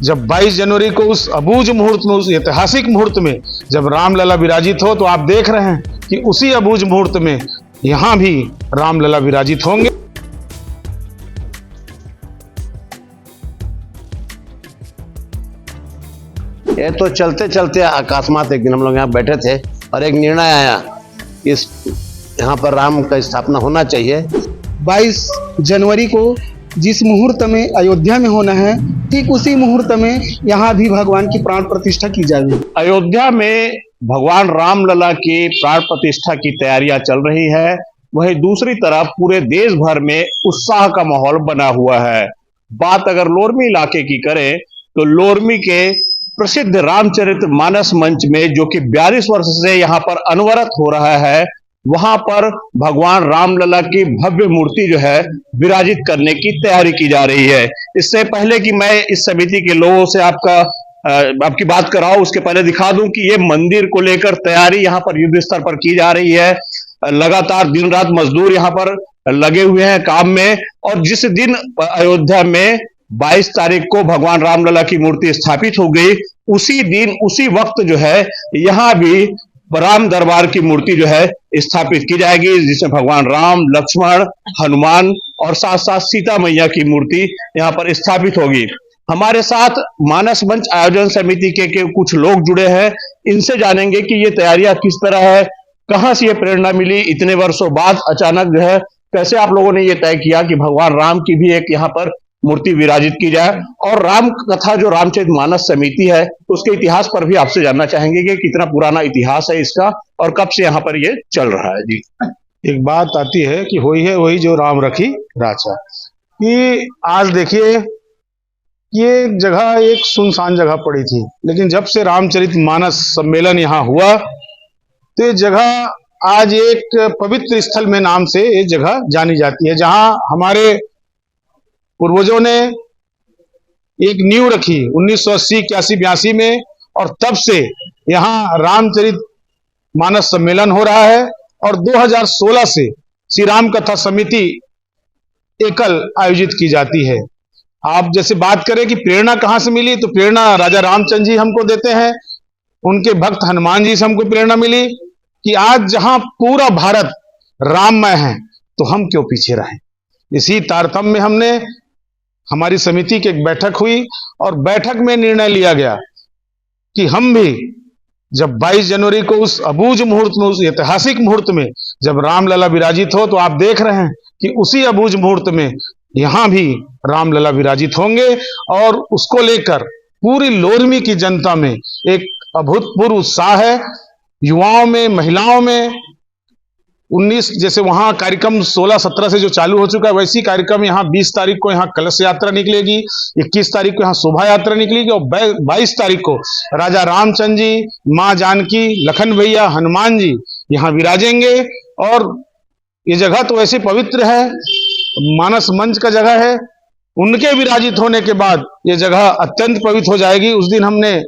जब 22 जनवरी को उस अबूझ मुहूर्त में, उस ऐतिहासिक मुहूर्त में जब रामलला विराजित हो, तो आप देख रहे हैं कि उसी अबूझ मुहूर्त में यहां भी रामलला विराजित होंगे। ये तो चलते चलते अकस्मात एक दिन हम लोग यहाँ बैठे थे और एक निर्णय आया, इस यहाँ पर राम का स्थापना होना चाहिए। 22 जनवरी को जिस मुहूर्त में अयोध्या में होना है, ठीक उसी मुहूर्त में यहाँ भी भगवान की प्राण प्रतिष्ठा की जाएगी। अयोध्या में भगवान रामलला की प्राण प्रतिष्ठा की तैयारियां चल रही है। वहीं दूसरी तरफ पूरे देश भर में उत्साह का माहौल बना हुआ है। बात अगर लोरमी इलाके की करें तो लोरमी के प्रसिद्ध रामचरितमानस मंच में, जो कि 42 वर्ष से यहाँ पर अनवरत हो रहा है, वहां पर भगवान रामलला की भव्य मूर्ति जो है विराजित करने की तैयारी की जा रही है। इससे पहले कि मैं इस समिति के लोगों से आपकी बात कराऊं, उसके पहले दिखा दूं कि ये मंदिर को लेकर तैयारी यहाँ पर युद्ध स्तर पर की जा रही है। लगातार दिन रात मजदूर यहाँ पर लगे हुए हैं काम में। और जिस दिन अयोध्या में 22 तारीख को भगवान रामलला की मूर्ति स्थापित हो गई, उसी दिन उसी वक्त जो है यहाँ भी राम दरबार की मूर्ति जो है स्थापित की जाएगी, जिसमें भगवान राम, लक्ष्मण, हनुमान और साथ साथ सीता मैया की मूर्ति यहाँ पर स्थापित होगी। हमारे साथ मानस मंच आयोजन समिति के कुछ लोग जुड़े हैं। इनसे जानेंगे कि ये तैयारियां किस तरह है, कहां से ये प्रेरणा मिली, इतने वर्षों बाद अचानक जो है कैसे आप लोगों ने ये तय किया कि भगवान राम की भी एक यहाँ पर मूर्ति विराजित की जाए। और राम कथा जो रामचरितमानस समिति है, उसके इतिहास पर भी आपसे जानना चाहेंगे कि कितना पुराना इतिहास है इसका और कब से यहाँ पर ये चल रहा है। जी, एक बात आती है कि होई है वही जो राम रखी राचा, कि आज देखिए ये जगह एक सुनसान जगह पड़ी थी, लेकिन जब से रामचरितमानस सम्मेलन यहाँ हुआ तो ये जगह आज एक पवित्र स्थल में नाम से ये जगह जानी जाती है, जहां हमारे पूर्वजों ने एक नींव रखी 1980, 81, 82 में, और तब से यहाँ रामचरितमानस सम्मेलन हो रहा है। और 2016 से श्री राम कथा समिति एकल आयोजित की जाती है। आप जैसे बात करें कि प्रेरणा कहां से मिली, तो प्रेरणा राजा रामचंद्र जी हमको देते हैं, उनके भक्त हनुमान जी से हमको प्रेरणा मिली कि आज जहां पूरा भारत राममय है तो हम क्यों पीछे रहें। इसी तारतम्य में हमने हमारी समिति की एक बैठक हुई और बैठक में निर्णय लिया गया कि हम भी जब 22 जनवरी को उस अबूझ मुहूर्त में, उस ऐतिहासिक मुहूर्त में जब रामलला विराजित हो, तो आप देख रहे हैं कि उसी अबूझ मुहूर्त में यहां भी रामलला विराजित होंगे। और उसको लेकर पूरी लोरमी की जनता में एक अभूतपूर्व उत्साह है, युवाओं में, महिलाओं में। 19 जैसे वहां कार्यक्रम 16-17 से जो चालू हो चुका है, वैसी कार्यक्रम यहाँ 20 तारीख को यहाँ कलश यात्रा निकलेगी, 21 तारीख को यहाँ शोभा यात्रा निकलेगी और 22 तारीख को राजा रामचंद्र जी, माँ जानकी, लखन भैया, हनुमान जी यहाँ विराजेंगे। और ये जगह तो ऐसी पवित्र है, मानस मंच का जगह है, उनके विराजित होने के बाद ये जगह अत्यंत पवित्र हो जाएगी। उस दिन हमने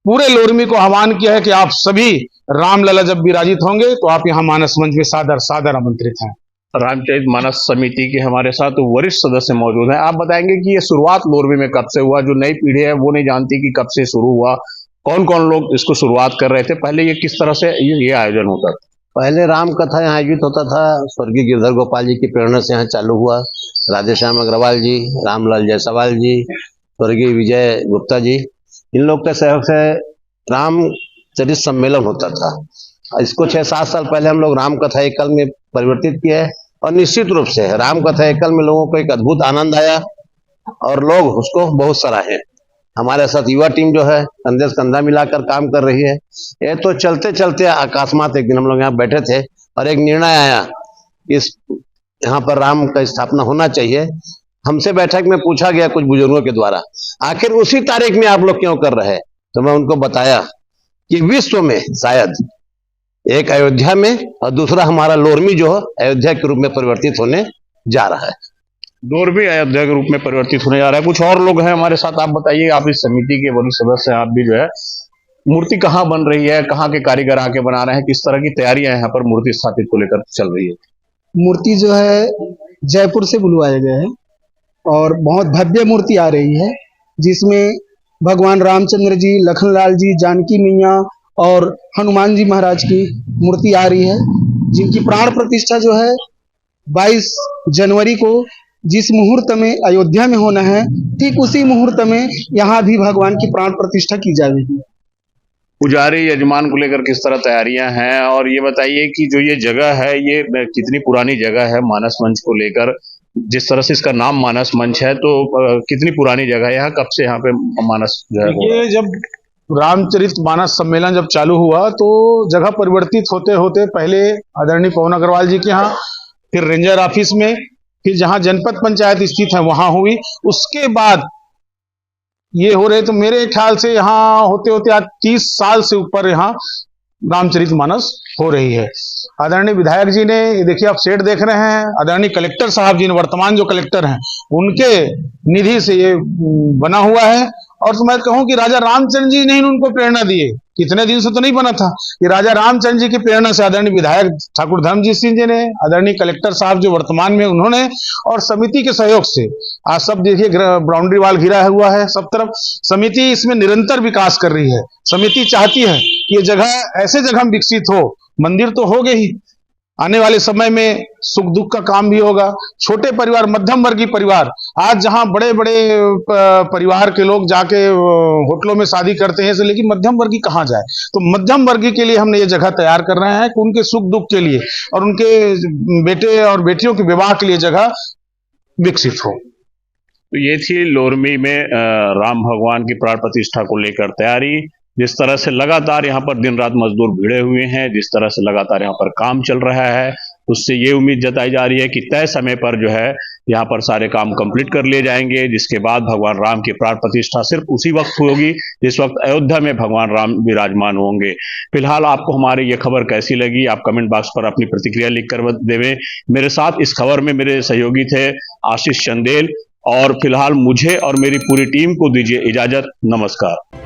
पूरे लोरमी को आह्वान किया है कि आप सभी रामलला जब विराजित होंगे तो आप यहाँ मानस मंच में सादर सादर आमंत्रित हैं। रामचरितमानस समिति के हमारे साथ वरिष्ठ सदस्य मौजूद हैं। आप बताएंगे कि ये शुरुआत लोरमी में कब से हुआ, जो नई पीढ़ी है वो नहीं जानती कि कब से शुरू हुआ, कौन कौन लोग इसको शुरुआत कर रहे थे, पहले ये किस तरह से ये आयोजन होता था? पहले राम कथा यहाँ आयोजित होता था, स्वर्गीय गिरधर गोपाल जी की प्रेरणा से यहाँ चालू हुआ। राधेश्याम अग्रवाल जी, रामलाल जायसवाल जी, स्वर्गीय विजय गुप्ता जी, इन लोग के सहयोग से रामचरित सम्मेलन होता था। इसको 6-7 साल पहले हम लोग राम कथा एकल में परिवर्तित किया है और निश्चित रूप से राम कथा एकल में लोगों को एक अद्भुत आनंद आया और लोग उसको बहुत सराहे। हमारे साथ युवा टीम जो है कंधे से कंधा मिलाकर काम कर रही है। ये तो चलते चलते अकस्मात एक दिन हम लोग यहाँ बैठे थे और एक निर्णय आया, इस यहाँ पर राम का स्थापना होना चाहिए। हमसे बैठक में पूछा गया कुछ बुजुर्गों के द्वारा, आखिर उसी तारीख में आप लोग क्यों कर रहे हैं? तो मैं उनको बताया कि विश्व में शायद एक अयोध्या में और दूसरा हमारा लोरमी जो है अयोध्या के रूप में परिवर्तित होने जा रहा है। लोरमी अयोध्या के रूप में परिवर्तित होने जा रहा है। कुछ और लोग हैं हमारे साथ, आप बताइए, आप इस समिति के वरिष्ठ सदस्य हैं, आप भी जो है, मूर्ति कहाँ बन रही है, कहाँ के कारीगर आके बना रहे हैं, किस तरह की तैयारियां यहाँ पर मूर्ति स्थापित को लेकर चल रही है? मूर्ति जो है जयपुर से बुलवाया गया है और बहुत भव्य मूर्ति आ रही है। जिसमें भगवान रामचंद्र जी, लखनलाल जी, जानकी मैया और हनुमान जी महाराज की मूर्ति आ रही है, जिनकी प्राण प्रतिष्ठा जो है 22 जनवरी को जिस मुहूर्त में अयोध्या में होना है, ठीक उसी मुहूर्त में यहाँ भी भगवान की प्राण प्रतिष्ठा की जाएगी। पुजारी यजमान को लेकर किस तरह तैयारियां हैं, और ये बताइए कि जो ये जगह है ये कितनी पुरानी जगह है मानस मंच को लेकर? जिस तरह से इसका नाम मानस मंच है तो कितनी पुरानी जगह है, यहाँ कब से यहाँ पे मानस जो है हो रहा है? ये जब रामचरित मानस सम्मेलन जब चालू हुआ तो जगह परिवर्तित होते होते पहले आदरणीय पवन अग्रवाल जी के यहाँ, फिर रेंजर ऑफिस में, फिर जहाँ जनपद पंचायत स्थित है वहां हुई। उसके बाद ये हो रहे तो मेरे ख्याल से यहाँ होते होते आज 30 साल से ऊपर यहाँ रामचरित मानस हो रही है। आदरणीय विधायक जी ने, ये देखिए आप सेट देख रहे हैं, आदरणीय कलेक्टर साहब जी ने, वर्तमान जो कलेक्टर हैं, उनके निधि से ये बना हुआ है। और तो मैं कहूं कि राजा रामचंद्र जी ने उनको प्रेरणा दिए, कितने दिन से तो नहीं बना था, कि राजा रामचंद्र जी की प्रेरणा से आदरणीय विधायक ठाकुर धर्मजीत सिंह जी ने, आदरणीय कलेक्टर साहब जो वर्तमान में उन्होंने, और समिति के सहयोग से आज सब देखिए बाउंड्री वाल घिरा हुआ है सब तरफ। समिति इसमें निरंतर विकास कर रही है। समिति चाहती है कि ये जगह ऐसे जगह विकसित हो, मंदिर तो हो गए ही, आने वाले समय में सुख दुख का काम भी होगा। छोटे परिवार, मध्यम वर्गीय परिवार, आज जहां बड़े बड़े परिवार के लोग जाके होटलों में शादी करते हैं, लेकिन मध्यम वर्गीय कहां जाए? तो मध्यम वर्गीय के लिए हमने ये जगह तैयार कर रहे हैं कि उनके सुख दुख के लिए और उनके बेटे और बेटियों के विवाह के लिए जगह विकसित हो। तो ये थी लोरमी में राम भगवान की प्राण प्रतिष्ठा को लेकर तैयारी। जिस तरह से लगातार यहाँ पर दिन रात मजदूर भिड़े हुए हैं, जिस तरह से लगातार यहाँ पर काम चल रहा है, उससे ये उम्मीद जताई जा रही है कि तय समय पर जो है यहाँ पर सारे काम कंप्लीट कर लिए जाएंगे, जिसके बाद भगवान राम की प्राण प्रतिष्ठा सिर्फ उसी वक्त होगी जिस वक्त अयोध्या में भगवान राम विराजमान होंगे। फिलहाल आपको हमारी ये खबर कैसी लगी, आप कमेंट बॉक्स पर अपनी प्रतिक्रिया लिख कर देवें। मेरे साथ इस खबर में मेरे सहयोगी थे आशीष चंदेल, और फिलहाल मुझे और मेरी पूरी टीम को दीजिए इजाजत। नमस्कार।